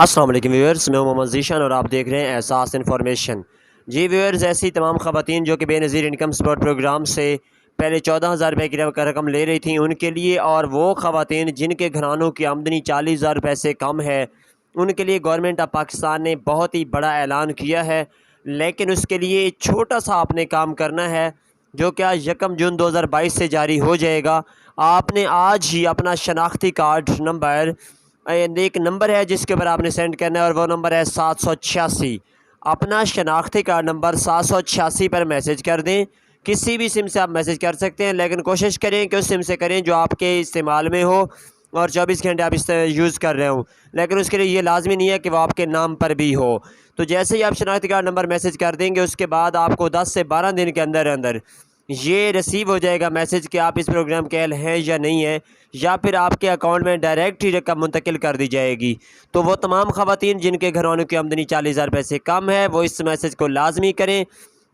السلام علیکم ویورز، میں محمد ذیشان اور آپ دیکھ رہے ہیں احساس انفارمیشن۔ جی ویورز، ایسی تمام خواتین جو کہ بے نظیر انکم سپورٹ پروگرام سے پہلے 14,000 روپے کی رقم لے رہی تھیں ان کے لیے، اور وہ خواتین جن کے گھرانوں کی آمدنی 40,000 روپے سے کم ہے، ان کے لیے گورنمنٹ آف پاکستان نے بہت ہی بڑا اعلان کیا ہے۔ لیکن اس کے لیے چھوٹا سا آپ نے کام کرنا ہے، جو کہ آج 1 جون 2022 سے جاری ہو جائے گا۔ آپ نے آج ہی اپنا شناختی کارڈ نمبر، ایک نمبر ہے جس کے اوپر آپ نے سینڈ کرنا ہے، اور وہ نمبر ہے 786۔ اپنا شناختی کارڈ نمبر 786 پر میسج کر دیں۔ کسی بھی سم سے آپ میسج کر سکتے ہیں، لیکن کوشش کریں کہ اس سم سے کریں جو آپ کے استعمال میں ہو اور 24 گھنٹے آپ یوز کر رہے ہوں۔ لیکن اس کے لیے یہ لازمی نہیں ہے کہ وہ آپ کے نام پر بھی ہو۔ تو جیسے ہی آپ شناختی کارڈ نمبر میسج کر دیں گے، اس کے بعد آپ کو 10 سے 12 دن کے اندر اندر یہ ریسیو ہو جائے گا میسج کہ آپ اس پروگرام کے اہل ہیں یا نہیں ہیں، یا پھر آپ کے اکاؤنٹ میں ڈائریکٹ ہی رقم منتقل کر دی جائے گی۔ تو وہ تمام خواتین جن کے گھرانوں کی آمدنی 40,000 روپے سے کم ہے، وہ اس میسج کو لازمی کریں،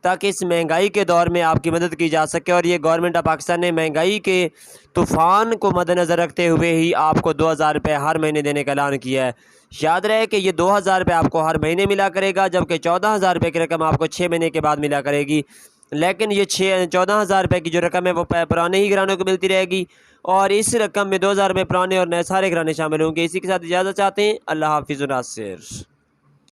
تاکہ اس مہنگائی کے دور میں آپ کی مدد کی جا سکے۔ اور یہ گورنمنٹ آف پاکستان نے مہنگائی کے طوفان کو مد نظر رکھتے ہوئے ہی آپ کو 2,000 روپے ہر مہینے دینے کا اعلان کیا ہے۔ یاد رہے کہ یہ 2,000 روپے آپ کو ہر مہینے ملا کرے گا، جبکہ 14,000 روپے کی رقم آپ کو 6 مہینے کے بعد ملا کرے گی۔ لیکن یہ 14,000 روپے کی جو رقم ہے وہ پرانے ہی گھرانے کو ملتی رہے گی، اور اس رقم میں 2,000 روپے پرانے اور نئے سارے گھرانے شامل ہوں گے۔ اسی کے ساتھ اجازت چاہتے ہیں۔ اللہ حافظ و ناصر۔